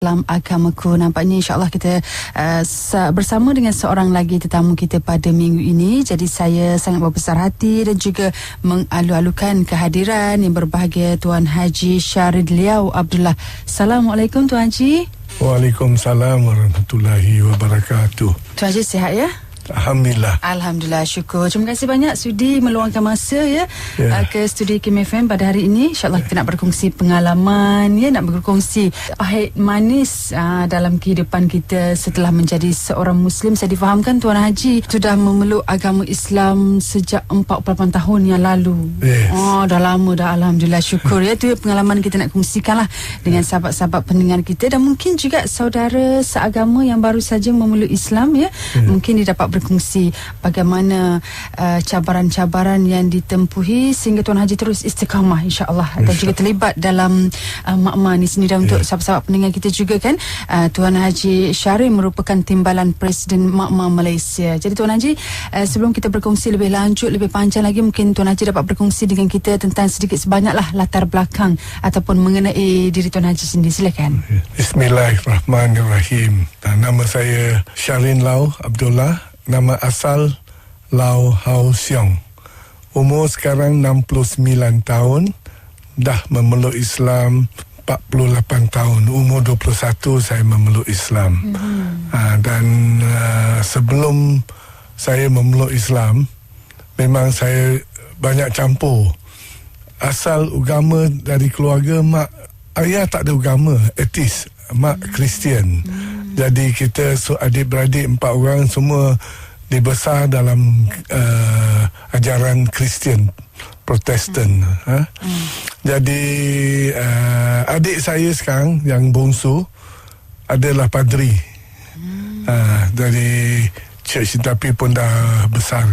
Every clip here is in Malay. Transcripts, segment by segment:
dalam agamaku. Nampaknya insyaAllah kita bersama dengan seorang lagi tetamu kita pada minggu ini. Jadi saya sangat berbesar hati dan juga mengalu-alukan kehadiran yang berbahagia Tuan Haji Syarid Liau Abdullah. Assalamualaikum Tuan Haji. Waalaikumsalam warahmatullahi wabarakatuh. Tuan Haji sihat ya? Alhamdulillah. Alhamdulillah, syukur. Terima kasih banyak sudi meluangkan masa ke studio Kim FM pada hari ini. InsyaAllah kita nak berkongsi pengalaman, nak berkongsi pahit manis dalam kehidupan kita setelah menjadi seorang Muslim. Saya difahamkan Tuan Haji sudah memeluk agama Islam sejak 48 tahun yang lalu. Yes. Oh, dah lama dah. Alhamdulillah, syukur ya. Itu pengalaman kita nak kongsikan lah dengan sahabat-sahabat pendengar kita dan mungkin juga saudara seagama yang baru saja memeluk Islam mungkin dia dapat berkongsi bagaimana cabaran-cabaran yang ditempuhi sehingga Tuan Haji terus istiqamah insya-Allah dan juga terlibat dalam makma ni sendiri. Dan untuk sahabat-sahabat pendengar kita juga kan, Tuan Haji Syarid merupakan timbalan Presiden Makma Malaysia. Jadi Tuan Haji, sebelum kita berkongsi lebih lanjut, lebih panjang lagi, mungkin Tuan Haji dapat berkongsi dengan kita tentang sedikit sebanyaklah latar belakang ataupun mengenai diri Tuan Haji sendiri. Silakan. Bismillahirrahmanirrahim. Nama saya Syarid Liau Abdullah. Nama asal Lau Hau Siong. Umur sekarang 69 tahun. Dah memeluk Islam 48 tahun. Umur 21 saya memeluk Islam. Dan sebelum saya memeluk Islam, memang saya banyak campur. Asal agama dari keluarga, mak ayah tak ada agama, ateis. Mak Kristian. Jadi kita adik-beradik 4 orang semua dibesar dalam ajaran Kristian Protestan. Jadi adik saya sekarang yang bongsu adalah padri dari church, tapi pun dah besar.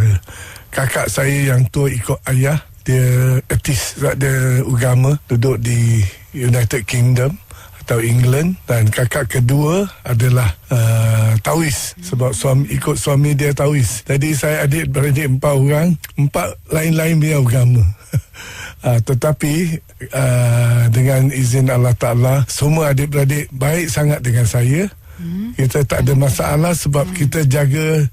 Kakak saya yang tua ikut ayah, dia ateis, tak ada agama, duduk di United Kingdom atau England. Dan kakak kedua adalah Taois, sebab ikut suami dia Taois. Jadi saya adik-beradik 4 orang, 4 lain-lain punya agama. Tetapi dengan izin Allah Ta'ala, semua adik-beradik baik sangat dengan saya. Kita tak ada masalah sebab kita jaga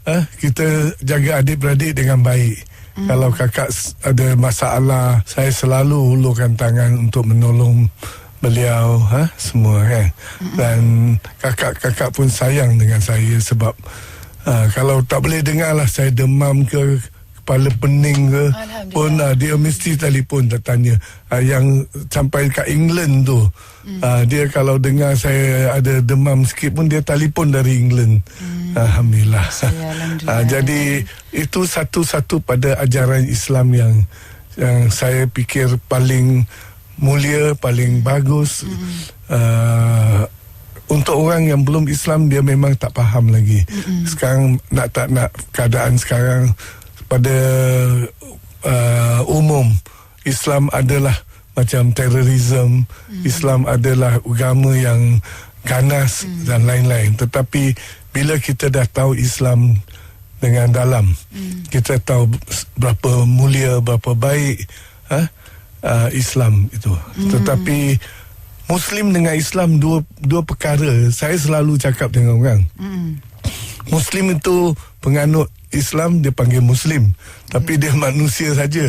adik-beradik dengan baik. Kalau kakak ada masalah, saya selalu hulurkan tangan untuk menolong beliau, semua kan. Dan kakak-kakak pun sayang dengan saya sebab kalau tak boleh dengar lah, saya demam ke, kepala pening ke pun, dia mesti telefon tak tanya. Yang sampai kat England tu, dia kalau dengar saya ada demam sikit pun, dia telefon dari England. Alhamdulillah. Jadi itu satu-satu pada ajaran Islam yang saya fikir paling mulia, paling bagus. Untuk orang yang belum Islam, dia memang tak faham lagi. Sekarang nak keadaan sekarang pada umum, Islam adalah macam terorisme, Islam adalah agama yang ganas dan lain-lain. Tetapi bila kita dah tahu Islam dengan dalam, kita tahu berapa mulia, berapa baik Islam itu. Tetapi Muslim dengan Islam dua perkara. Saya selalu cakap dengan orang, Muslim itu penganut Islam, dia panggil Muslim, tapi dia manusia saja.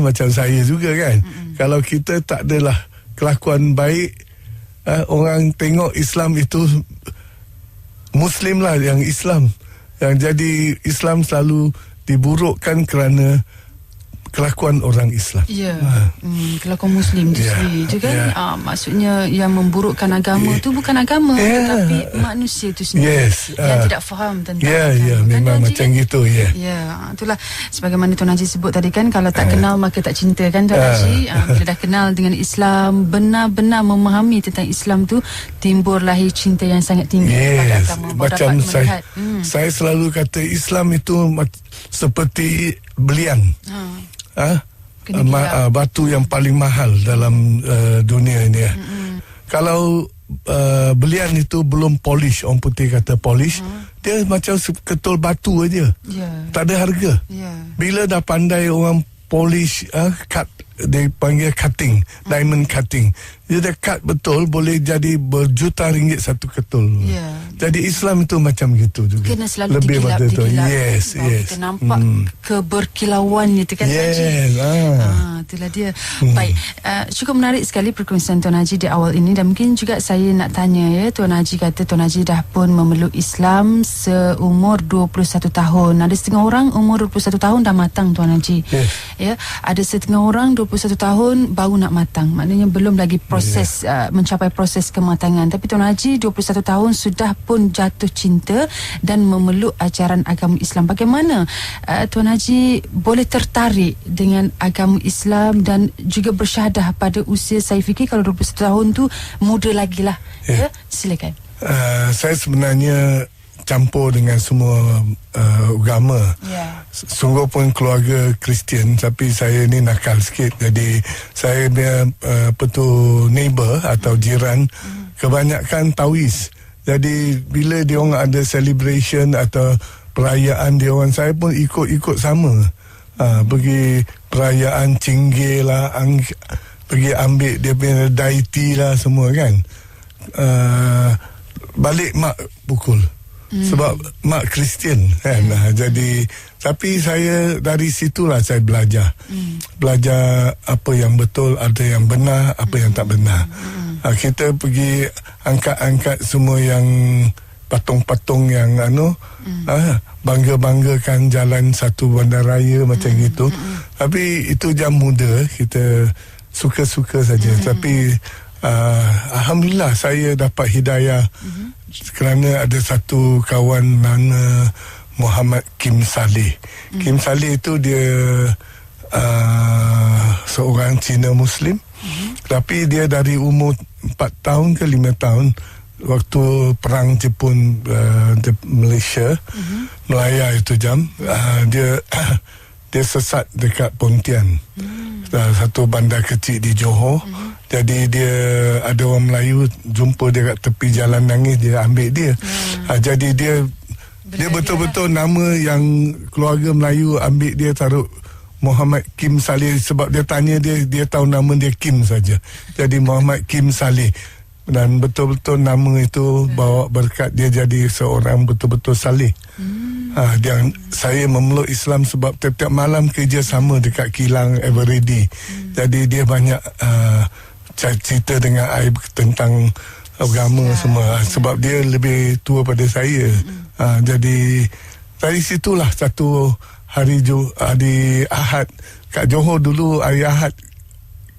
Macam saya juga kan. Kalau kita tak adalah kelakuan baik, orang tengok Islam itu Muslim lah yang Islam. Yang jadi Islam selalu diburukkan kerana kelakuan orang Islam. Kelakuan Muslim itu sendiri itu kan. Maksudnya yang memburukkan agama itu bukan agama, tetapi manusia itu sendiri yang tidak faham tentang agama. Memang kan, macam gitu. Itulah sebagaimana Tuan Haji sebut tadi kan, kalau tak kenal maka tak cinta kan Tuan Haji. Bila dah kenal dengan Islam, benar-benar memahami tentang Islam tu, timbul lahir cinta yang sangat tinggi kepada agama. Macam saya selalu kata Islam itu seperti belian. Batu yang paling mahal dalam dunia ini. Kalau belian itu belum polish, orang putih kata polish, dia macam ketul batu aja, tak ada harga. Bila dah pandai orang polish, cut, dia panggil cutting, diamond cutting, Dia dekat betul, boleh jadi berjuta ringgit satu ketul. Jadi Islam itu macam gitu juga. Kena selalu digilap. Yes. Kita nampak keberkilauan itu kan, yes. Itulah dia. Baik, cukup menarik sekali perkongsian Tuan Haji di awal ini, dan mungkin juga saya nak tanya, Tuan Haji kata Tuan Haji dah pun memeluk Islam seumur 21 tahun. Ada setengah orang umur 21 tahun dah matang, Tuan Haji. Ada setengah orang 21 tahun baru nak matang. Maknanya belum lagi proses mencapai proses kematangan. Tapi Tuan Haji 21 tahun sudah pun jatuh cinta dan memeluk ajaran agama Islam. Bagaimana Tuan Haji boleh tertarik dengan agama Islam dan juga bersyahadah pada usia, saya fikir kalau 21 tahun tu muda lagi lah. Silakan. Saya sebenarnya campur dengan semua agama. Sungguh pun keluarga Kristian, tapi saya ni nakal sikit. Jadi saya punya neighbor atau jiran kebanyakan Taois. Jadi bila dia orang ada celebration atau perayaan dia orang, saya pun ikut sama. Pergi perayaan Cinggir lah, pergi ambil dia punya deity lah semua kan. Balik mak pukul. Sebab mak Kristian kan. Jadi tapi saya dari situlah saya belajar. Belajar apa yang betul, ada yang benar, apa yang tak benar. Kita pergi angkat-angkat semua yang patung-patung yang bangga-banggakan jalan satu bandaraya macam itu. Tapi itu jam muda, kita suka-suka saja. Tapi alhamdulillah saya dapat hidayah kerana ada satu kawan nama Muhammad Kim Saleh. Kim Saleh itu dia seorang Cina Muslim. Tapi dia dari umur 4 tahun ke 5 tahun waktu perang Jepun Malaysia, Melaya itu jam, dia sesat dekat Pontian, satu bandar kecil di Johor. Jadi dia ada orang Melayu jumpa dia kat tepi jalan nangis, dia ambil dia. Jadi dia betul-betul nama yang keluarga Melayu ambil dia, taruh Muhammad Kim Saleh. Sebab dia tanya dia tahu nama dia Kim saja. Jadi Muhammad Kim Saleh. Dan betul-betul nama itu bawa berkat dia jadi seorang betul-betul saleh. Dan saya memeluk Islam sebab tiap-tiap malam kerja sama dekat kilang Eveready. Jadi dia banyak cerita dengan saya tentang agama semua. Sebab dia lebih tua pada saya. Jadi dari situlah satu hari Ahad. Kat Johor dulu hari Ahad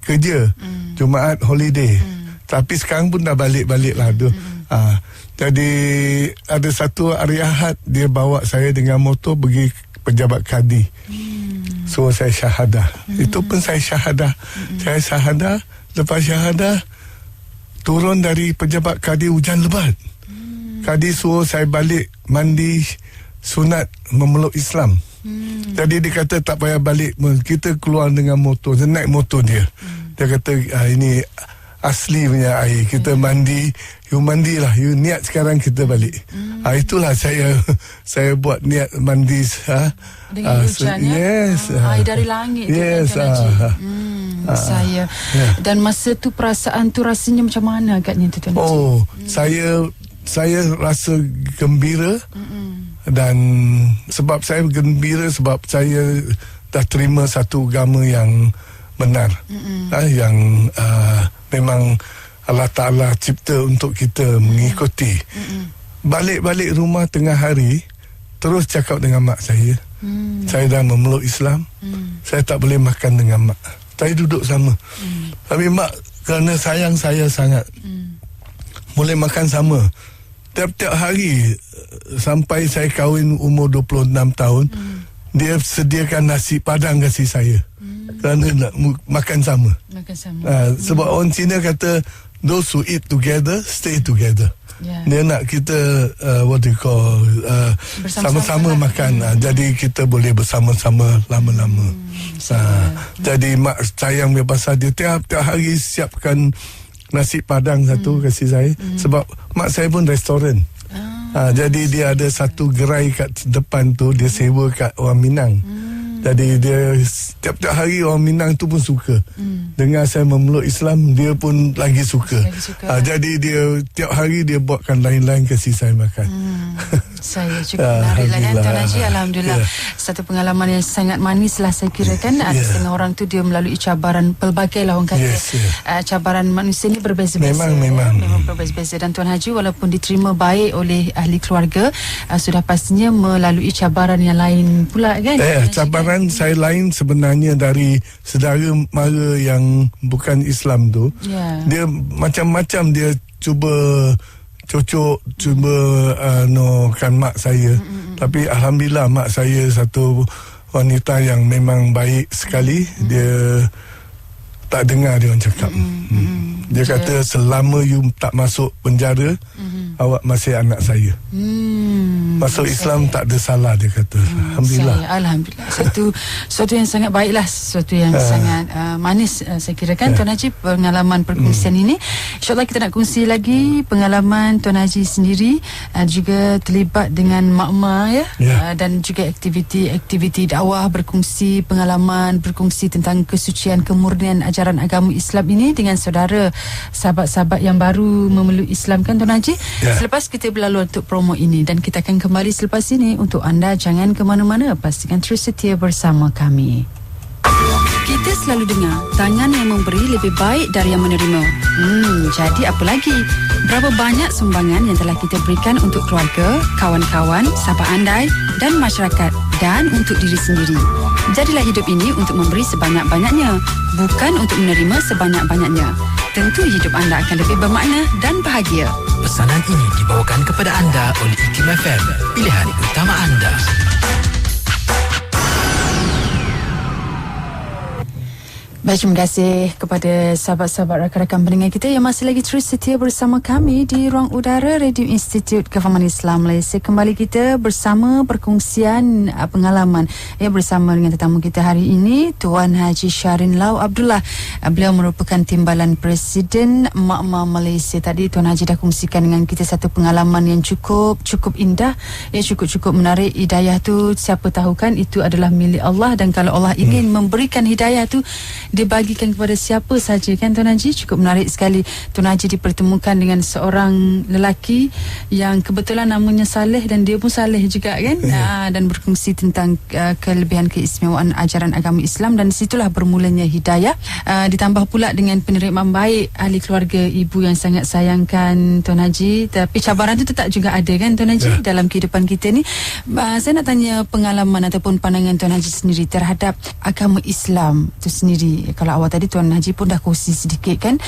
kerja, Jumaat holiday. Tapi sekarang pun dah balik-balik lah tu. Jadi ada satu hari Ahad dia bawa saya dengan motor pergi pejabat kadi. So saya syahadah. Itu pun saya syahadah. Saya syahadah. Lepas syahadah turun dari pejabat kadi hujan lebat. Kadi suruh saya balik mandi sunat memeluk Islam. Jadi dia kata tak payah balik, kita keluar dengan motor. Dia naik motor dia. Dia kata ini asli punya air, kita mandi, you mandilah, you niat sekarang kita balik. Itulah saya buat niat mandi dengan hujan. Yes, air dari langit. Yes, saya dan masa tu perasaan tu rasanya macam mana agaknya tu, Tuan Haji? Saya rasa gembira. Dan sebab saya gembira sebab saya dah terima satu agama yang benar, yang memang Allah Ta'ala cipta untuk kita mengikuti. Balik-balik rumah tengah hari terus cakap dengan mak saya, saya dah memeluk Islam, saya tak boleh makan dengan mak, saya duduk sama. Tapi mak kerana sayang saya sangat, boleh makan sama. Tiap-tiap hari sampai saya kahwin umur 26 tahun, dia sediakan nasi padang kasih saya. Kerana nak makan sama. Sebab orang Cina kata those who eat together stay together. Dia nak kita sama-sama makan. Jadi kita boleh bersama-sama lama-lama. Jadi mak sayang dia pasal dia tiap-tiap hari siapkan nasi padang satu kasih saya. Sebab mak saya pun restoran. Jadi dia ada satu gerai kat depan tu, dia sewa kat orang Minang. Jadi dia tiap-tiap hari orang Minang tu pun suka. Dengar saya memeluk Islam, dia pun lagi suka. Jadi dia tiap hari dia buatkan lain-lain kasih saya makan. Saya cukup menarik lah kan Tuan Haji. Alhamdulillah. Satu pengalaman yang sangat manis lah saya kira kan. Ada setengah orang tu dia melalui cabaran pelbagai lah orang kata. Cabaran manusia ni berbeza-beza. Memang berbeza-beza. Dan Tuan Haji walaupun diterima baik oleh ahli keluarga, sudah pastinya melalui cabaran yang lain pula kan. Cabaran saya lain sebenarnya dari saudara mara yang bukan Islam tu. Dia macam-macam dia cuba kan mak saya. Tapi alhamdulillah mak saya satu wanita yang memang baik sekali. Dia tak dengar dia orang cakap. Dia kata selama you tak masuk penjara, awak masih anak saya. Masuk Islam tak ada salah, dia kata. Alhamdulillah. Alhamdulillah. Suatu yang sangat baiklah, suatu yang sangat manis saya kira kan Tuan Haji, pengalaman perkongsian ini. InsyaAllah kita nak kongsi lagi pengalaman Tuan Haji sendiri, juga terlibat dengan mak-mak dan juga aktiviti dakwah, berkongsi pengalaman, berkongsi tentang kesucian kemurnian ajaran agama Islam ini dengan saudara sahabat-sahabat yang baru memeluk Islam kan Tuan Haji. Selepas kita berlalu untuk promo ini, dan kita akan kembali selepas ini. Untuk anda jangan ke mana-mana, pastikan terus setia bersama kami. Kita selalu dengar tangan yang memberi lebih baik dari yang menerima. Jadi apa lagi? Berapa banyak sumbangan yang telah kita berikan untuk keluarga, kawan-kawan, sahabat andai dan masyarakat, dan untuk diri sendiri. Jadilah hidup ini untuk memberi sebanyak-banyaknya, bukan untuk menerima sebanyak-banyaknya. Tentu hidup anda akan lebih bermakna dan bahagia. Pesanan ini dibawakan kepada anda oleh IKIM FM, pilihan utama anda. Baik, terima kasih kepada sahabat-sahabat rakan-rakan pendengar kita yang masih lagi terus setia bersama kami di ruang udara Radio Institute Kefahaman Islam Malaysia. Kembali kita bersama perkongsian pengalaman bersama dengan tetamu kita hari ini, Tuan Haji Syarin Lau Abdullah. Beliau merupakan timbalan Presiden Mak-Mak Malaysia. Tadi Tuan Haji dah kongsikan dengan kita satu pengalaman yang cukup indah, cukup menarik. Hidayah tu siapa tahu kan itu adalah milik Allah, dan kalau Allah ingin memberikan hidayah tu dibagikan kepada siapa saja kan Tuan Haji. Cukup menarik sekali Tuan Haji dipertemukan dengan seorang lelaki yang kebetulan namanya Saleh, dan dia pun Saleh juga kan. Dan berkongsi tentang kelebihan keistimewaan ajaran agama Islam, dan situlah bermulanya hidayah. Ditambah pula dengan penerimaan baik ahli keluarga, ibu yang sangat sayangkan Tuan Haji. Tapi cabaran tu tetap juga ada kan Tuan Haji dalam kehidupan kita ni. Saya nak tanya pengalaman ataupun pandangan Tuan Haji sendiri terhadap agama Islam tu sendiri. Kalau awal tadi Tuan Haji pun dah kongsi sedikit kan,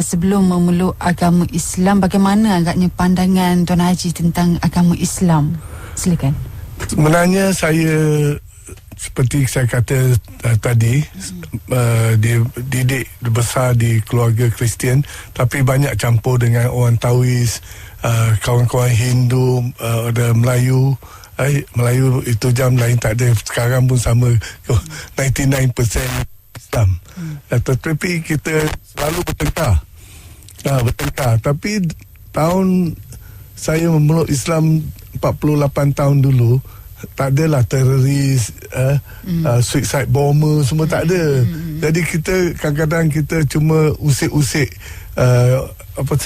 sebelum memeluk agama Islam, bagaimana agaknya pandangan Tuan Haji tentang agama Islam? Silakan. Sebenarnya saya seperti saya kata tadi, dia didik besar di keluarga Kristian, tapi banyak campur dengan orang Taois, kawan-kawan Hindu, ada Melayu. Melayu itu jam lain tak ada. Sekarang pun sama 99% Islam. Tetapi kita selalu bertengkar. Tapi tahun saya memeluk Islam 48 tahun dulu, tak adalah teroris, suicide bomber, semua tak ada. Jadi kita kadang-kadang kita cuma usik-usik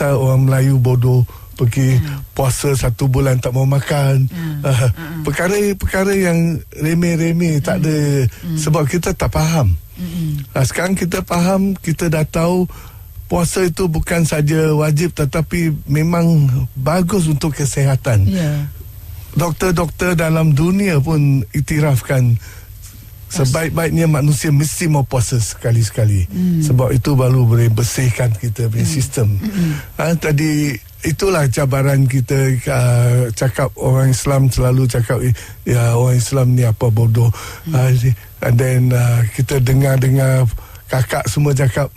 orang Melayu bodoh pergi puasa 1 bulan tak mau makan. Perkara-perkara yang remeh-remeh tak ada, sebab kita tak faham. Sekarang kita faham, kita dah tahu puasa itu bukan saja wajib tetapi memang bagus untuk kesihatan. Doktor-doktor dalam dunia pun iktirafkan sebaik-baiknya manusia mesti mau puasa sekali-sekali. Sebab itu baru boleh bersihkan kita punya sistem. Tadi itulah cabaran kita, cakap orang Islam selalu cakap orang Islam ni apa bodoh. And then kita dengar kakak semua cakap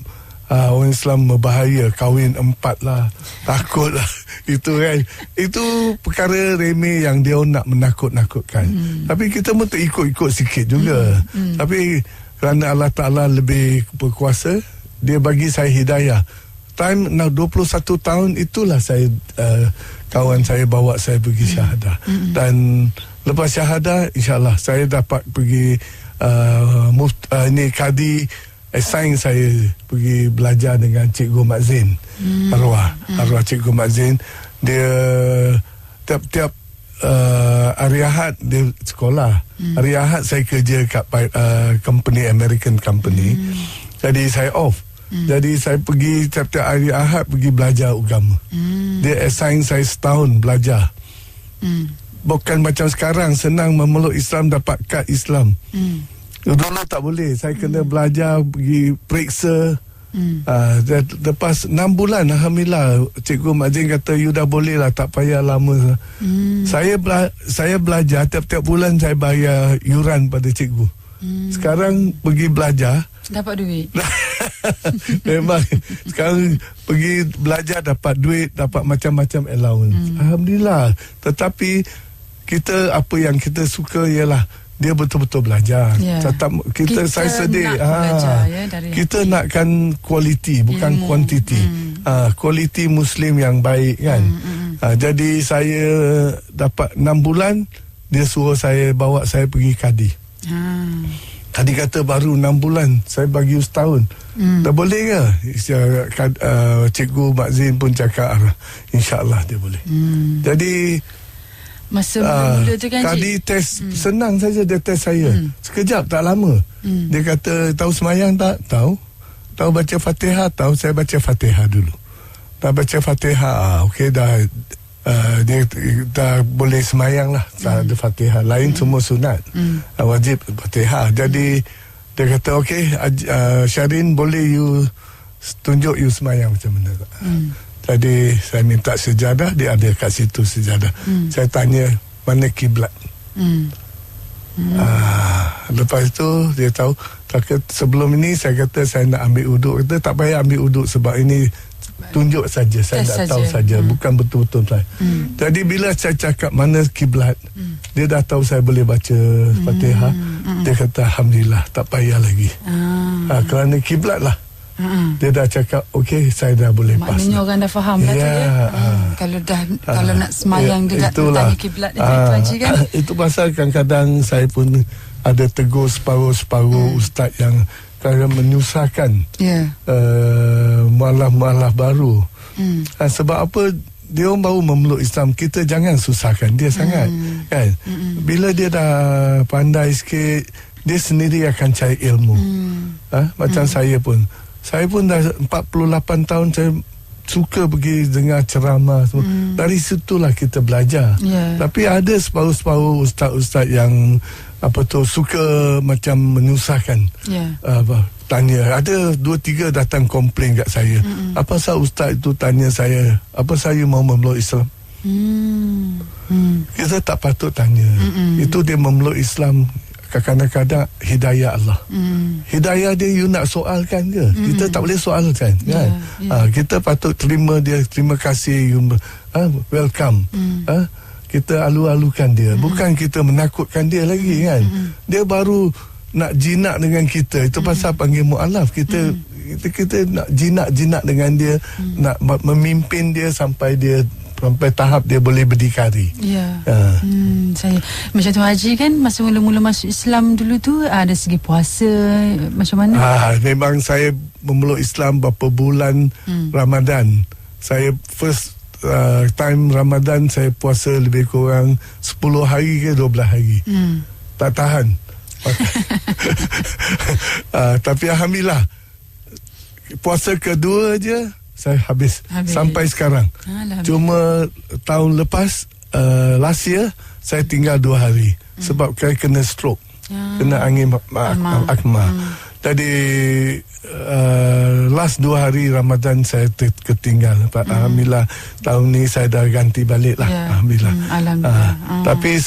orang Islam berbahaya, kahwin 4 lah, takut lah. Itu kan, itu perkara remeh yang dia nak menakut-nakutkan. Tapi kita pun terikut-ikut sikit juga. Tapi kerana Allah Ta'ala lebih berkuasa, dia bagi saya hidayah. Time 21 tahun itulah saya, kawan saya bawa saya pergi syahadah. Dan lepas syahadah, insyaAllah saya dapat pergi ini Kadi assign saya pergi belajar dengan Cikgu Mak Zain. Arwah Cikgu Mak Zain. Dia tiap-tiap hari Ahad dia sekolah. Hari Ahad saya kerja kat company, American company. Jadi saya off. Jadi saya pergi tiap-tiap hari Ahad pergi belajar agama. Dia assign saya setahun belajar. Bukan macam sekarang senang memeluk Islam, dapat kad Islam. Dulu tak boleh. Saya kena belajar, pergi periksa. Lepas 6 bulan Alhamdulillah Cikgu Mak Zain kata you dah boleh lah, tak payah lama. Saya belajar tiap-tiap bulan saya bayar yuran pada cikgu. Sekarang pergi belajar dapat duit. Memang sekarang pergi belajar dapat duit, dapat macam-macam allowance. Alhamdulillah. Tetapi kita apa yang kita suka ialah dia betul-betul belajar. Tetap kita saya sedih. Belajar, kita nakkan kualiti bukan kuantiti. Kualiti Muslim yang baik kan. Jadi saya dapat 6 bulan dia suruh saya bawa saya pergi Kadi. Tadi kata baru 6 bulan, saya bagi setahun. Tak boleh ke? Cikgu Mak Zain pun cakap insya-Allah dia boleh. Jadi masa mula tu kan Kadi test senang saja dia test saya. Sekejap tak lama. Dia kata tahu semayang tak? Tahu. Tahu baca Fatihah? Tahu. Saya baca Fatihah dulu. Dah baca Fatihah, okey dah. Dia dah boleh semayang lah. Ada Fatihah. Lain semua sunat. Wajib Fatihah. Jadi dia kata okey, Syarin boleh you tunjuk you semayang macam mana tak? Jadi saya minta sejadah, dia ada kat situ sejadah. Saya tanya mana kiblat. Lepas itu dia tahu. Sebelum ini saya kata saya nak ambil uduk. Kata tak payah ambil uduk sebab ini tunjuk saja. Saya nak tahu saja, bukan betul-betul saya. Jadi bila saya cakap mana kiblat, dia dah tahu saya boleh baca Fatihah. Dia kata alhamdulillah, tak payah lagi. Kerana kiblat lah. Dia dah cakap okey, saya dah boleh pas. Maknanya orang dah faham lah tu ya. Kalau nak semayang juga tanya kiblat dia tu kan. Itu pasal kadang-kadang saya pun ada tegur separuh-separuh ustaz yang kadang menyusahkan mualaf-mualaf baru. Sebab apa? Dia orang baru memeluk Islam, kita jangan susahkan dia sangat kan. Bila dia dah pandai sikit, dia sendiri akan cari ilmu. Macam saya pun dah 48 tahun saya suka pergi dengar ceramah semua. Dari situlah kita belajar. Tapi ada separuh-separuh ustaz-ustaz yang suka macam menyusahkan. Tanya, ada 2-3 datang komplain kat saya. Apa pasal ustaz itu tanya saya, apa saya mau memeluk Islam? Kita tak patut tanya. Itu dia memeluk Islam. Kadang-kadang hidayah Allah. Hidayah dia you nak soalkan ke? Kita tak boleh soalkan kan? Kita patut terima dia, terima kasih, welcome. Kita alu-alukan dia. Bukan kita menakutkan dia lagi kan? Dia baru nak jinak dengan kita. Itu pasal panggil mu'alaf. Kita nak jinak dengan dia, nak memimpin dia sampai tahap dia boleh berdikari. Saya macam tu Haji kan, masa mula-mula masuk Islam dulu tu ada segi puasa macam mana? Memang saya memeluk Islam berapa bulan Ramadan. Saya first time Ramadan saya puasa lebih kurang 10 hari ke 12 hari. Tak tahan. Tapi alhamdulillah puasa kedua je saya habis. Sampai sekarang. Cuma tahun lepas last year saya tinggal 2 hari sebab saya kena stroke, kena angin akma. Jadi last 2 hari Ramadan saya ketinggal. Alhamdulillah tahun ni saya dah ganti balik lah. Alhamdulillah. Tapi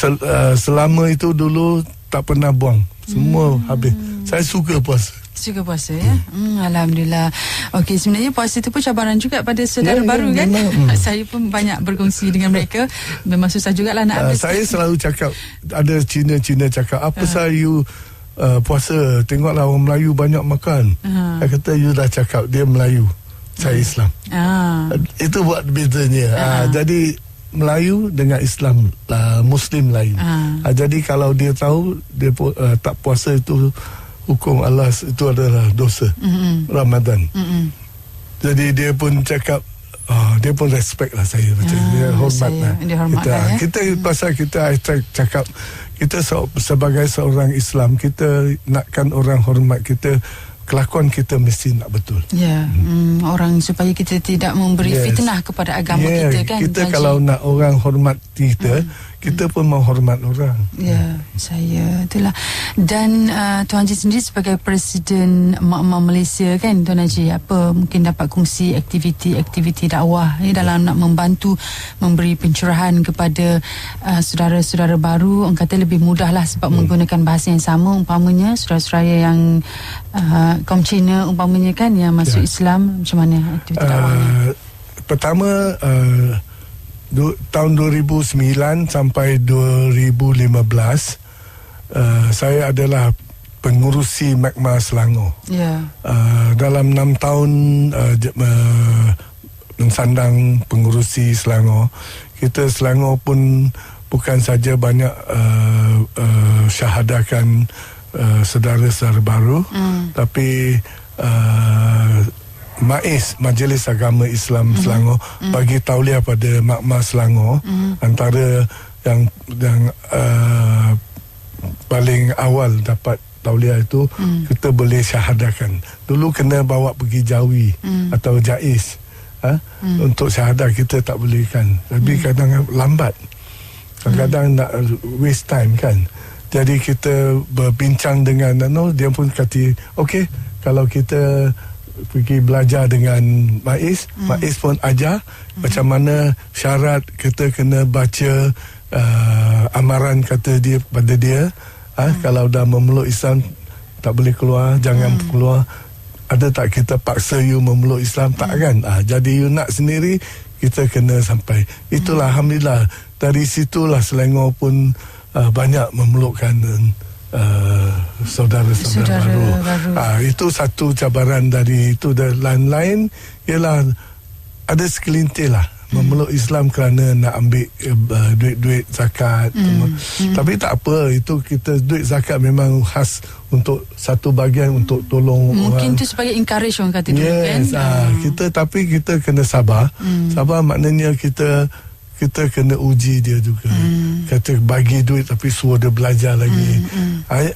selama itu dulu tak pernah buang. Semua habis. Saya suka puasa. Suka puasa ya. Alhamdulillah. Okey, sebenarnya puasa itu pun cabaran juga pada saudara baru kan. Saya pun banyak berkongsi dengan mereka. Memang susah jugalah nak habis. Saya selalu cakap, ada Cina cakap, apa saya you puasa, tengoklah orang Melayu banyak makan. Saya kata you dah cakap dia Melayu, saya Islam. Itu buat bezanya. Jadi Melayu dengan Islam Muslim Melayu. Jadi kalau dia tahu dia tak puasa itu hukum Allah, itu adalah dosa Ramadan. Jadi dia pun cakap dia pun respect lah saya macam dia hormat lah. Kita pasal kita cakap kita sebagai seorang Islam, kita nakkan orang hormat kita, kelakuan kita mesti nak betul. Orang supaya kita tidak memberi fitnah kepada agama kita kan. Kita kalau nak orang hormat kita, kita pun menghormat orang. Saya itulah. Dan Tuan Haji sendiri sebagai Presiden Mak-Mak Malaysia kan, Tuan Haji, apa mungkin dapat kongsi aktiviti dakwah dalam nak membantu memberi pencerahan kepada saudara-saudara baru. Orang kata lebih mudah lah sebab menggunakan bahasa yang sama, umpamanya saudara-saudara yang kaum Cina umpamanya kan yang masuk Islam, macam mana aktiviti dakwahnya? Pertama tahun 2009 sampai 2015 saya adalah pengurusi Magma Selangor. Dalam 6 tahun mensandang pengurusi Selangor, kita Selangor pun bukan saja banyak syahadakan saudara-saudara baru, tapi MAIS, Majlis Agama Islam Selangor, bagi tauliah pada Mak-Mak Selangor. Antara yang paling awal dapat tauliah itu, kita boleh syahadakan. Dulu kena bawa pergi Jawi atau Jais untuk syahadah, kita tak boleh kan. Tapi kadang lambat, kadang nak waste time kan. Jadi kita berbincang dengan dia pun kata okey, kalau kita pergi belajar dengan MAIS, MAIS pun ajar macam mana syarat kita kena baca amaran kata dia pada dia. Kalau dah memeluk Islam tak boleh keluar, jangan keluar. Ada tak kita paksa you memeluk Islam, tak kan? Jadi you nak sendiri, kita kena sampai. Itulah Alhamdulillah, dari situlah Selangor pun banyak memelukkan saudara-saudara baru. Itu satu cabaran dari itu. Dan lain-lain ialah ada sekelintir lah memeluk Islam kerana nak ambil duit-duit zakat. Tapi tak apa, itu kita duit zakat memang khas untuk satu bahagian untuk tolong mungkin orang. Itu sebagai encourage orang kata dulu kan. Tapi kita kena sabar. Sabar maknanya kita kena uji dia juga. Kata bagi duit tapi suruh dia belajar lagi.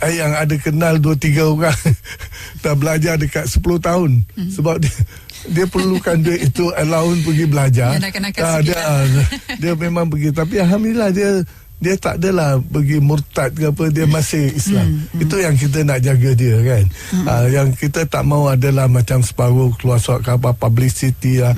Yang ada kenal 2-3 orang dah belajar dekat 10 tahun. Sebab dia perlukan duit itu allowance pergi belajar. Dia memang pergi. Tapi Alhamdulillah dia tak adalah pergi murtad ke apa, dia masih Islam. Itu yang kita nak jaga dia kan. Yang kita tak mau adalah macam separuh keluar surat khabar publicity lah.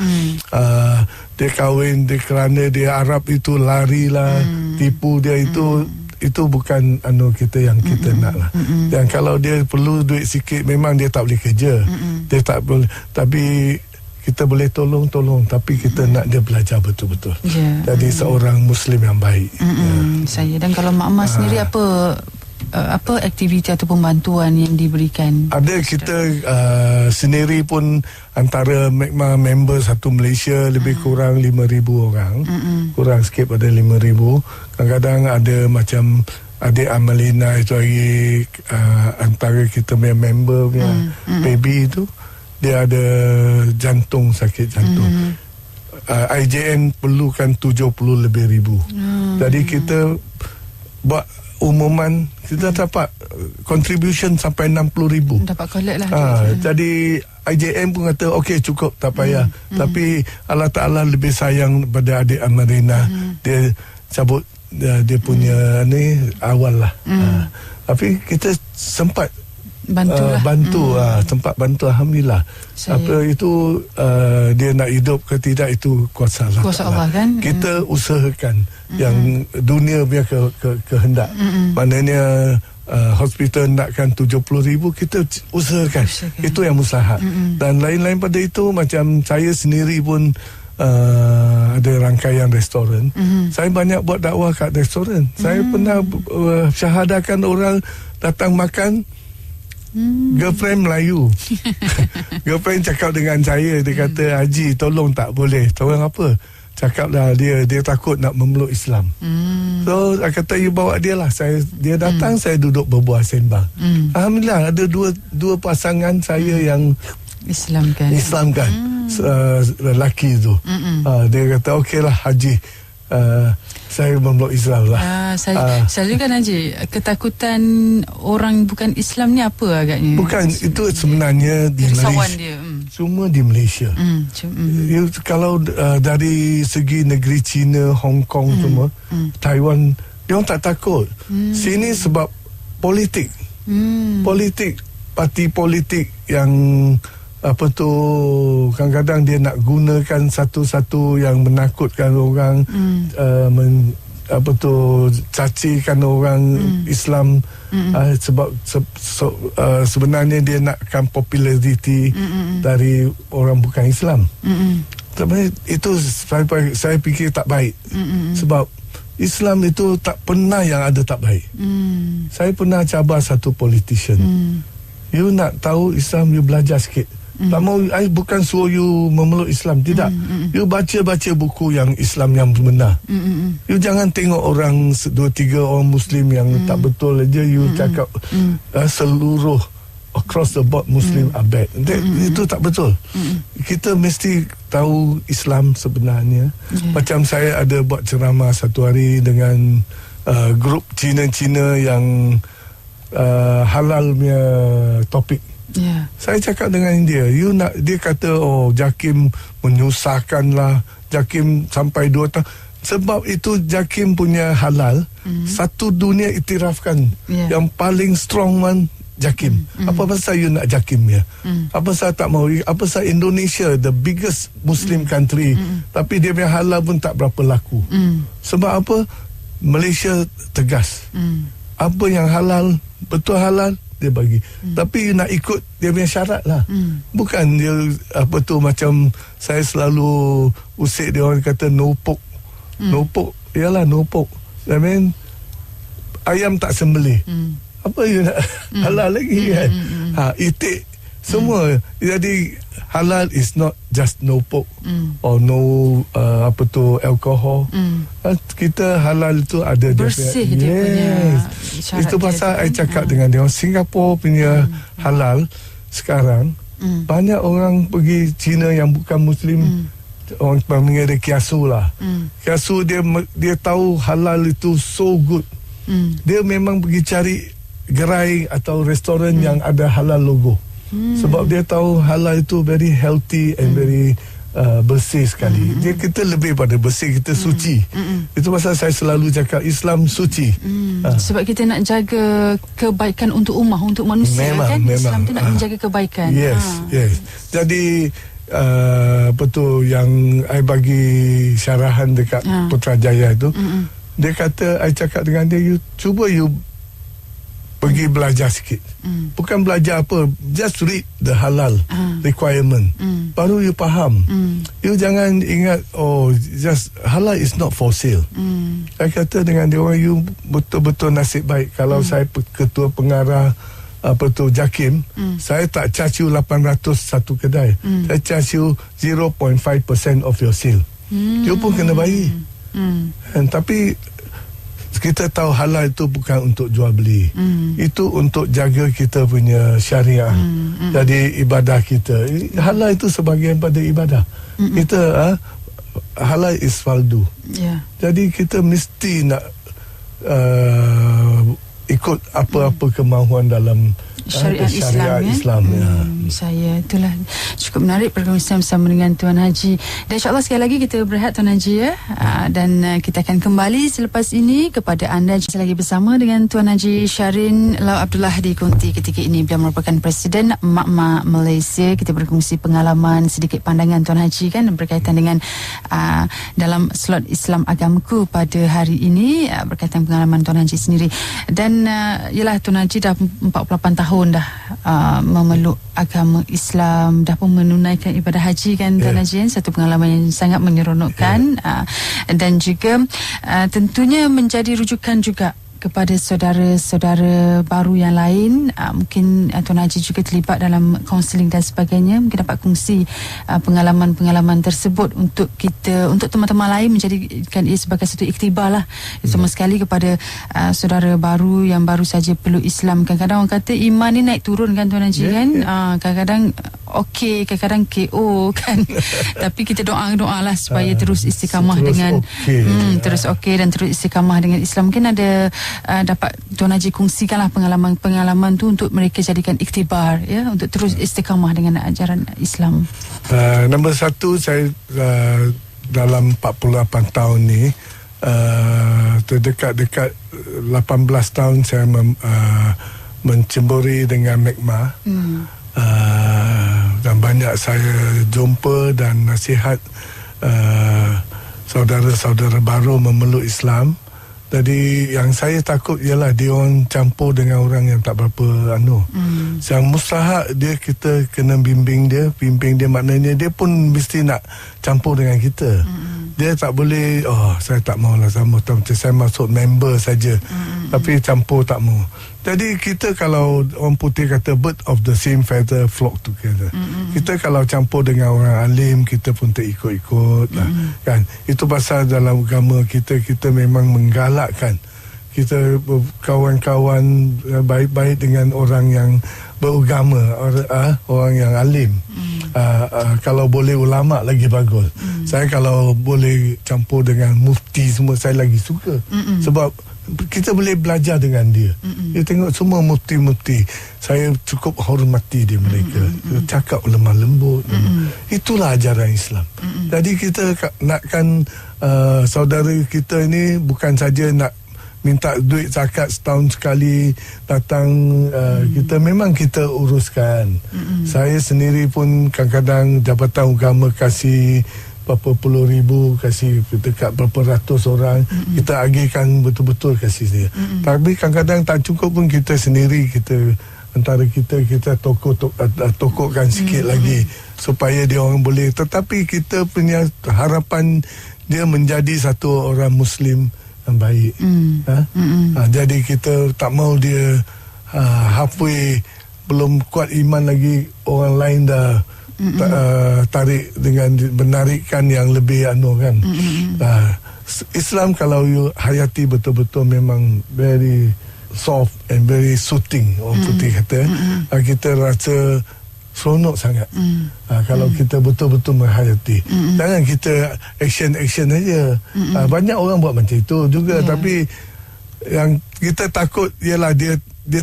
Dia kahwin dia kerana dia Arab itu lari lah, tipu dia itu bukan kita yang kita nak lah. Dan kalau dia perlu duit sikit, memang dia tak boleh kerja. Dia tak boleh, tapi kita boleh tolong, tapi kita nak dia belajar betul-betul. Jadi seorang Muslim yang baik. Saya, dan kalau Mak-Mak sendiri apa aktiviti atau bantuan yang diberikan? Ada kita sendiri pun antara Magma member satu Malaysia lebih kurang 5,000 orang. Kurang sikit pada 5,000. Kadang-kadang ada macam adik Amalina itu lagi antara kita punya member punya baby itu, dia ada jantung, sakit jantung. IJN perlukan 70 lebih ribu. Jadi kita buat umuman, kita dapat contribution sampai 60,000. Dapat collect lah. Jadi IJN pun kata okey, cukup, tak payah. Tapi Allah Ta'ala lebih sayang pada adik Amarina. Dia cabut dia punya ni awal lah. Tapi kita sempat bantu tempat bantu, Alhamdulillah. Apa itu dia nak hidup ke tidak, itu kuasa Allah kan. Kita usahakan yang dunia punya kehendak. Maknanya hospital nakkan 70,000, kita usahakan. Itu yang musahat. Dan lain-lain pada itu, macam saya sendiri pun ada rangkaian restoran. Saya banyak buat dakwah kat restoran. Saya pernah syahadakan orang datang makan, girlfriend Melayu. Girlfriend cakap dengan saya, dia kata, Haji tolong tak boleh. Tolong apa? cakap lah dia takut nak memeluk Islam. So saya kata you bawa dia lah. Dia datang, saya duduk berbual sembang. Alhamdulillah ada dua pasangan saya yang Islamkan lelaki tu. Dia kata okey lah Haji, saya memeluk Islam lah. Selalu kan Haji, ketakutan orang bukan Islam ni apa agaknya? Bukan, itu sebenarnya di Malaysia. Dia. Cuma di Malaysia. Kalau dari segi negeri China, Hong Kong semua, Taiwan, dia orang tak takut. Sini sebab politik. Politik, parti politik yang kadang-kadang dia nak gunakan satu-satu yang menakutkan orang, cacikan orang Islam, sebab sebenarnya dia nakkan populariti dari orang bukan Islam. Tapi itu saya fikir tak baik. Sebab Islam itu tak pernah yang ada tak baik. Saya pernah cabar satu politician. You nak tahu Islam, you belajar sikit. Tak mau, I bukan suruh you memeluk Islam, tidak. You baca buku yang Islam yang benar. You jangan tengok orang 2-3 orang Muslim yang tak betul aja you cakap seluruh across the board Muslim are bad. Itu tak betul. Kita mesti tahu Islam sebenarnya. Macam saya ada buat ceramah satu hari dengan grup Cina-Cina yang halal punya topik. Saya cakap dengan dia, dia kata JAKIM menyusahkan lah, JAKIM sampai 2 tahun. Sebab itu JAKIM punya halal, satu dunia iktirafkan. Yang paling strong one JAKIM. Apa pasal you nak JAKIM ya? Apa pasal tak mau? Apa pasal Indonesia the biggest Muslim country, tapi dia punya halal pun tak berapa laku. Sebab apa? Malaysia tegas. Apa yang halal, betul halal, dia bagi. Tapi nak ikut dia punya syarat lah. Bukan dia macam saya selalu usik dia, orang kata no pork. No pork, ialah no pork. I mean ayam tak sembelih. Apa you nak halal lagi kan? Itik semua. Jadi halal is not just no pork or no alkohol. Kita halal itu ada bersih dia punya syarat. Itu pasal saya cakap dengan dia, Singapura punya halal sekarang banyak orang pergi China yang bukan Muslim, orang panggil dia kiasu lah. Kiasu dia tahu halal itu so good. Dia memang pergi cari gerai atau restoran yang ada halal logo. Sebab dia tahu halal itu very healthy and very bersih sekali. Kita lebih pada bersih, kita suci. Itu pasal saya selalu cakap Islam suci. Sebab kita nak jaga kebaikan untuk ummah, untuk manusia. Memang. Islam tu nak menjaga kebaikan. Yes. Jadi betul yang I bagi syarahan dekat Putrajaya itu. Dia kata, I cakap dengan dia, you cuba you pergi belajar sikit. Bukan belajar apa, just read the halal requirement. Baru you faham. You jangan ingat just halal is not for sale. Saya kata dengan dia orang, you betul-betul nasib baik. Kalau saya ketua pengarah JAKIM, saya tak charge you 800 satu kedai. Saya charge you 0.5% of your sale. You pun kena bayar. Tapi kita tahu halal itu bukan untuk jual beli. Itu untuk jaga kita punya syariah. Jadi ibadah kita, halal itu sebahagian pada ibadah. Kita halal is fardu. Jadi kita mesti nak ikut apa-apa kemahuan dalam syariat Islam. Saya itulah cukup menarik perkongsian bersama dengan Tuan Haji. Dan insyaAllah sekali lagi kita berehat Tuan Haji ya. Dan kita akan kembali selepas ini kepada anda. Sekali lagi bersama dengan Tuan Haji Syarin Lau Abdullah di Konti ketika ini. Beliau merupakan Presiden Mak-Mak Malaysia. Kita berkongsi pengalaman, sedikit pandangan Tuan Haji kan berkaitan dengan dalam slot Islam Agamaku pada hari ini, berkaitan pengalaman Tuan Haji sendiri. Dan ialah Tuan Haji dah 48 tahun dah memeluk agama Islam, dah pun menunaikan ibadah haji kan Tuan Haji, satu pengalaman yang sangat menyeronokkan. Dan juga tentunya menjadi rujukan juga kepada saudara-saudara baru yang lain, mungkin Tuan Haji juga terlibat dalam kaunseling dan sebagainya, mungkin dapat kongsi pengalaman-pengalaman tersebut untuk kita, untuk teman-teman lain, menjadikan ia sebagai satu iktibar lah, sama sekali kepada saudara baru yang baru saja peluk Islam. Kadang-kadang orang kata iman ni naik turun kan Tuan Haji, kan? Kadang-kadang okey, kadang-kadang KO kan. Tapi kita doa lah supaya terus istiqamah dengan terus okey dan terus istiqamah dengan Islam. Mungkin ada dapat Tuan Haji kongsikanlah pengalaman tu untuk mereka jadikan iktibar, ya, untuk terus istiqamah dengan ajaran Islam. Nombor satu, saya dalam 48 tahun ni, terdekat-dekat 18 tahun saya mencemburi dengan Megma. Dan banyak saya jumpa dan nasihat saudara-saudara baru memeluk Islam. Jadi yang saya takut ialah dia orang campur dengan orang yang tak berapa Yang mustahak dia, kita kena bimbing dia maknanya dia pun mesti nak campur dengan kita. Dia tak boleh, saya tak maulah sama, saya masuk member saja. Tapi campur tak mau. Jadi kita, kalau orang putih kata bird of the same feather flock together. Kita kalau campur dengan orang alim, kita pun terikut-ikut lah, kan. Itu pasal dalam agama kita memang menggalakkan kita kawan-kawan baik-baik dengan orang yang beragama, orang yang alim. Kalau boleh ulama lagi bagus. Saya kalau boleh campur dengan mufti semua, saya lagi suka. Sebab kita boleh belajar dengan dia. Dia tengok semua mufti-mufti, saya cukup hormati dia, mereka cakap lemah lembut. Itulah ajaran Islam. Jadi kita nakkan saudara kita ni bukan saja nak minta duit zakat setahun sekali datang, kita memang kita uruskan. Saya sendiri pun kadang-kadang Jabatan Agama kasih berapa puluh ribu, kasih dekat berapa ratus orang, kita agihkan betul-betul kasih dia. Tapi kadang-kadang tak cukup pun, kita sendiri, kita antara kita tokokkan sikit lagi supaya dia orang boleh. Tetapi kita punya harapan dia menjadi satu orang Muslim yang baik. Jadi kita tak mau dia halfway belum kuat iman lagi, orang lain dah tarik dengan menarikkan yang lebih kan. Islam kalau you hayati betul-betul memang very soft and very soothing, orang putih kata. Kita rasa seronok sangat kalau kita betul-betul menghayati. Jangan kita action aja. Banyak orang buat macam itu juga, tapi yang kita takut ialah dia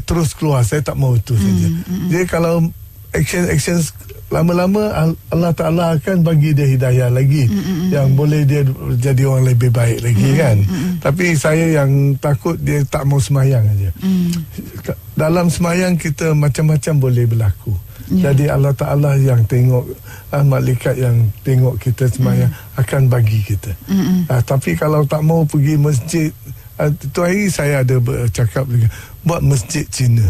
terus keluar. Saya tak mau itu saja. Dia kalau action lama-lama Allah Ta'ala akan bagi dia hidayah lagi, yang boleh dia jadi orang lebih baik lagi, kan. Tapi saya yang takut dia tak mau semayang aja. Dalam semayang kita macam-macam boleh berlaku. Jadi Allah Ta'ala yang tengok, malaikat yang tengok kita semayang akan bagi kita. Tapi kalau tak mau pergi masjid, tu hari saya ada bercakap juga, buat masjid Cina.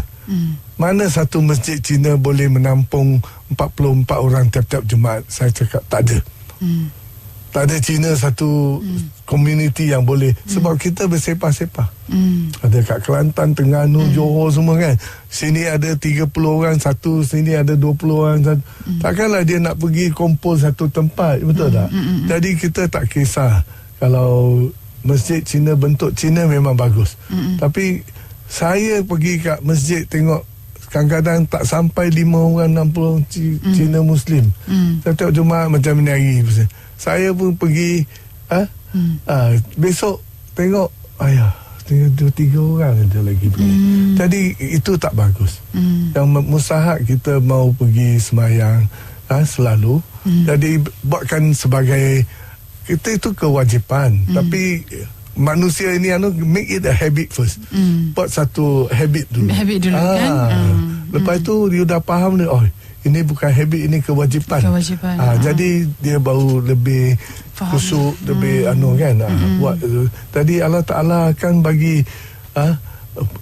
Mana satu masjid Cina boleh menampung 44 orang tiap-tiap Jumaat? Saya cakap tak ada. Tak ada Cina satu community yang boleh. Sebab kita bersepah-sepah. Ada kat Kelantan, Terengganu, Johor semua, kan. Sini ada 30 orang satu, sini ada 20 orang satu. Takkanlah dia nak pergi kumpul satu tempat, betul tak? Jadi kita tak kisah. Kalau masjid Cina, bentuk Cina memang bagus. Tapi saya pergi kat masjid tengok, kadang-kadang tak sampai 5 orang, 60 orang Cina Muslim. Setiap Jumaat macam ni hari. Saya pun pergi, besok tengok, tinggal 2-3 orang ada lagi pergi. Jadi itu tak bagus. Yang mustahak kita mau pergi semayang selalu. Jadi buatkan sebagai, kita itu kewajipan. Tapi manusia ini make it a habit first. Buat satu habit dulu. Kan. Lepas tu you dah faham ni, ini bukan habit, ini kewajipan. Jadi dia baru lebih khusyuk, lebih kan. Buat. Tadi Allah Ta'ala akan bagi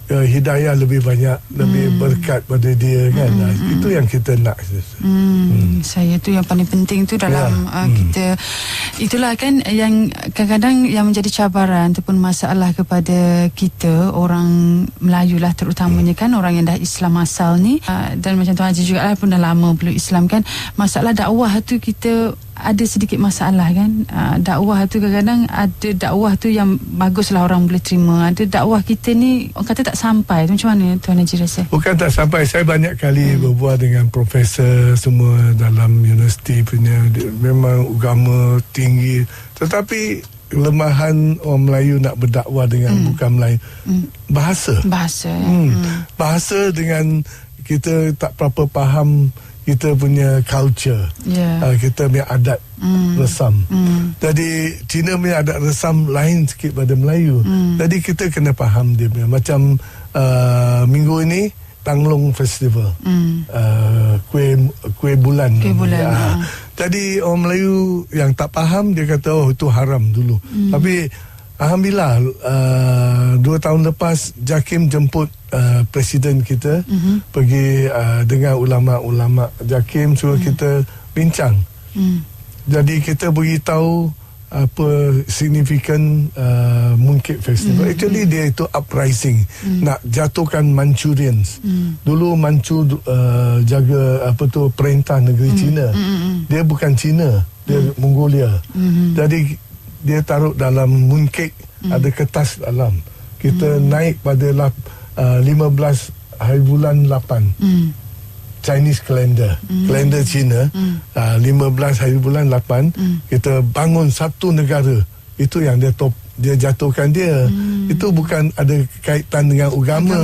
hidayah lebih banyak, lebih berkat pada dia kan. Itu yang kita nak. Saya tu yang paling penting tu dalam kita, itulah kan yang kadang-kadang yang menjadi cabaran ataupun masalah kepada kita orang Melayu lah terutamanya kan, orang yang dah Islam asal ni, dan macam Tuan Haji juga lah pun dah lama peluk Islam kan, masalah dakwah tu kita ada sedikit masalah kan. Dakwah tu kadang-kadang ada dakwah tu yang baguslah orang boleh terima, ada dakwah kita ni orang kata tak sampai. Macam mana Tuan Haji rasa? Bukan tak sampai, saya banyak kali berbual dengan profesor semua dalam universiti punya, memang agama tinggi, tetapi kelemahan orang Melayu nak berdakwah dengan bukan Melayu, bahasa bahasa dengan kita tak berapa faham kita punya culture, kita punya adat resam. Jadi Cina punya adat resam lain sikit pada Melayu. Jadi kita kena faham dia punya. Macam minggu ini Tanglong Festival, kuih bulan. Jadi orang Melayu yang tak faham, dia kata oh itu haram dulu. Tapi alhamdulillah 2 tahun lepas JAKIM jemput presiden kita pergi dengan ulama-ulama JAKIM, suruh kita bincang. Jadi kita beritahu apa signifikan Mooncake Festival. Actually dia itu uprising, nak jatuhkan Manchurians. Dulu Manchu jaga apa tu perintah negeri Cina. Dia bukan Cina, dia Mongolia. Jadi dia taruh dalam mooncake, ada kertas dalam. Kita naik pada 15 hari bulan 8 Chinese calendar, kalender Cina, 15 hari bulan 8 kita bangun satu negara. Itu yang dia jatuhkan dia. Itu bukan ada kaitan dengan agama.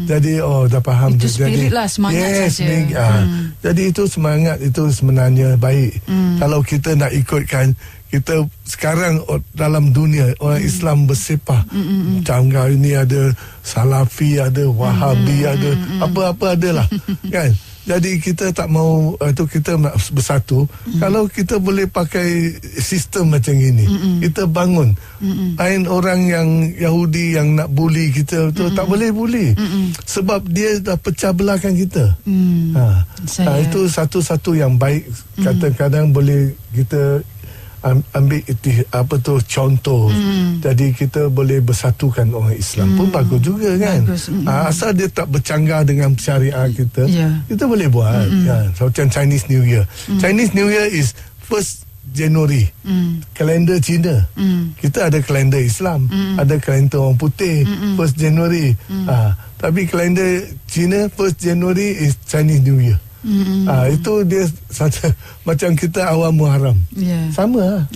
Jadi dah faham. Itu spirit lah, semangat saja. Jadi itu semangat itu sebenarnya baik. Kalau kita nak ikutkan, kita sekarang dalam dunia orang Islam bersepah. Macam ini ada Salafi, ada Wahabi, ada apa-apa adalah kan. Jadi kita tak mau tu, kita nak bersatu. Kalau kita boleh pakai sistem macam ini, kita bangun. Lain orang yang Yahudi yang nak bully kita tu tak boleh bully. Sebab dia dah pecah belahkan kita. Itu satu-satu yang baik. Kadang-kadang boleh kita ambil contoh. Jadi kita boleh bersatukan orang Islam pun bagus juga kan. Asal dia tak bercanggah dengan syariat kita, kita boleh buat kan. Macam Chinese New Year. Chinese New Year is 1st January, kalender Cina. Kita ada kalender Islam, ada kalender orang putih, 1st January. Tapi kalender Cina 1st January is Chinese New Year. Itu dia macam kita awal Muharram. Sama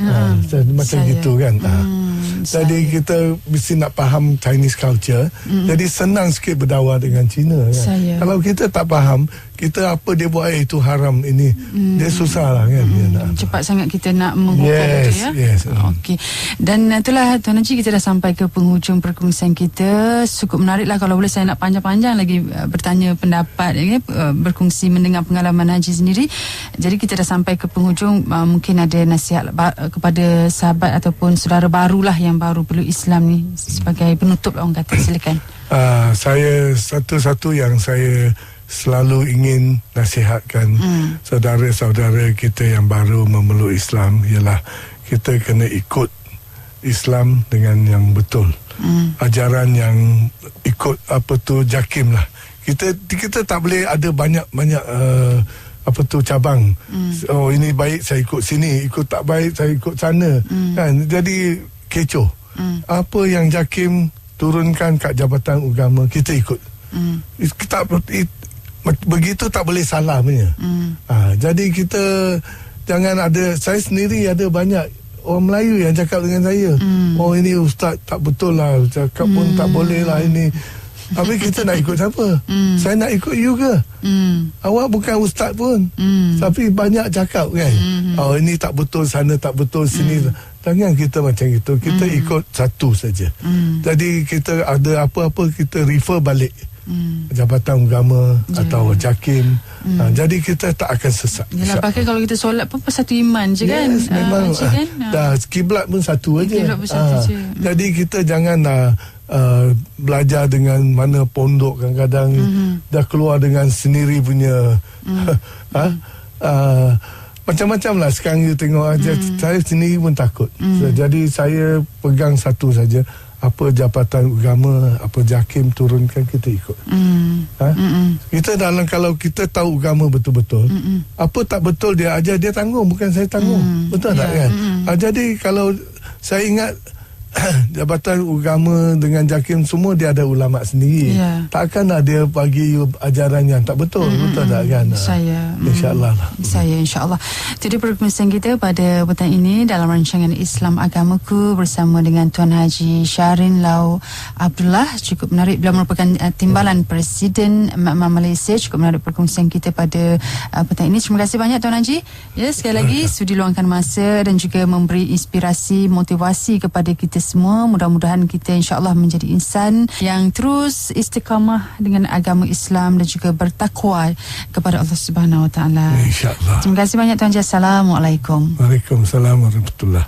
macam gitu kan. Jadi kita mesti nak faham Chinese culture. Jadi senang sikit berdakwah dengan Cina kan. Kalau kita tak faham, kita apa dia buat itu haram ini, dia susah lah kan. Cepat sangat kita nak menghukum itu ya. Okey. Dan itulah Tuan Haji, kita dah sampai ke penghujung perkongsian kita. Cukup menarik lah. Kalau boleh saya nak panjang-panjang lagi bertanya pendapat, berkongsi mendengar pengalaman Haji sendiri. Jadi kita dah sampai ke penghujung. Mungkin ada nasihat kepada sahabat ataupun saudara barulah yang baru peluk Islam ni, sebagai penutup orang kata. Silakan. Saya satu-satu yang saya selalu ingin nasihatkan saudara-saudara kita yang baru memeluk Islam ialah kita kena ikut Islam dengan yang betul. Ajaran yang ikut JAKIM lah. Kita tak boleh ada banyak cabang. Oh ini baik saya ikut sini, ikut tak baik saya ikut sana. Kan jadi kecoh. Apa yang JAKIM turunkan kat Jabatan Agama, kita ikut. Begitu tak boleh salah punya. Jadi kita jangan ada, saya sendiri ada banyak orang Melayu yang cakap dengan saya, oh ini ustaz tak betul lah, cakap pun tak boleh lah ini. Tapi kita nak ikut siapa? Saya nak ikut you ke? Awak bukan ustaz pun, tapi banyak cakap kan. Oh ini tak betul, sana tak betul, sini. Jangan kita macam itu. Kita ikut satu saja. Jadi kita ada apa-apa kita refer balik jabatan agama atau JAKIM. Jadi kita tak akan sesat. Yalah, bahkan kalau kita solat pun satu iman je kan. Yes, memang. Kan? Dah kiblat pun satu aja. Kiblat pun satu je. Jadi kita jangan belajar dengan mana pondok kadang-kadang dah keluar dengan sendiri punya macam-macam lah sekarang you tengok aja. Saya sendiri pun takut. Jadi saya pegang satu saja. Apa jabatan agama, apa JAKIM turunkan, kita ikut. Kita kalau kita tahu agama betul-betul, apa tak betul dia ajar, dia tanggung, bukan saya tanggung. Betul tak kan? Jadi kalau saya ingat jabatan agama dengan JAKIM semua dia ada ulama sendiri. Takkanlah dia bagi ajaran yang tak betul. Betul tak kan? InsyaAllah lah. InsyaAllah. Jadi perkongsian kita pada petang ini dalam rancangan Islam Agamaku bersama dengan Tuan Haji Shahrin Lau Abdullah. Cukup menarik. Beliau merupakan timbalan Presiden Makmum Malaysia. Cukup menarik perkongsian kita pada petang ini. Terima kasih banyak Tuan Haji. Ya, sekali lagi sudi luangkan masa dan juga memberi inspirasi, motivasi kepada kita semua. Mudah-mudahan kita insya-Allah menjadi insan yang terus istiqamah dengan agama Islam dan juga bertakwa kepada Allah Subhanahu Wa Taala. Insya-Allah. Terima kasih banyak Tuan Haji. Assalamualaikum. Waalaikumsalam warahmatullahi.